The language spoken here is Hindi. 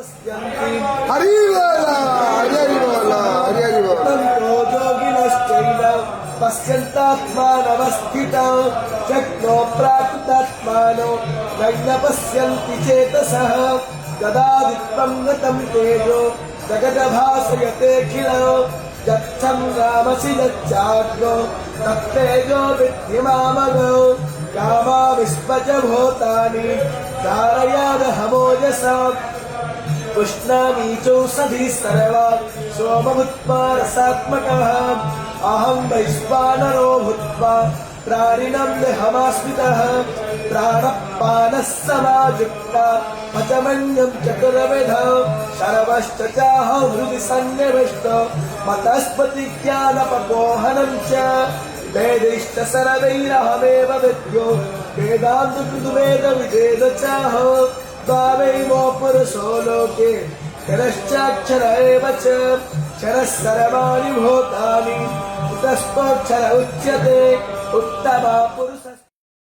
पश्यन्ति हरि बोला हरि बोला हरि बोला योगिनश्चैव पश्यन्तात्मानवस्थितं शक्नो प्राकृतात्मानो नैव पश्यन्ति चेतसः यदादित्वं गतं तेजो जगद्भासयतेऽखिलो यच्छं रामसि यच्चाग्नो तत्तेजो विद्धिमामगो कामाविश्वच भूतानि धारयादहमोजसा उष्णामीचौषधी सर्वा सोमभूत्वा रसात्मकः अहं वैश्वानरो भूत्वा प्राणिनं देहमाश्रितः प्राणपानः समायुक्ता पचमन्यं चतुर्विधः सर्वश्च चाहं हृदि सन्निविष्टो मतस्पतिज्ञानपपोहनं च वेदैश्च सर्वैरहमेव विद्यो वेदान्तकृतवेदविवेद चाहो द्वावैवो पुरुषो लोके क्षरश्चाक्षर एव च क्षरः सर्वाणि भूतानि कुतस्थोऽक्षर उच्यते उत्तमा पुरुष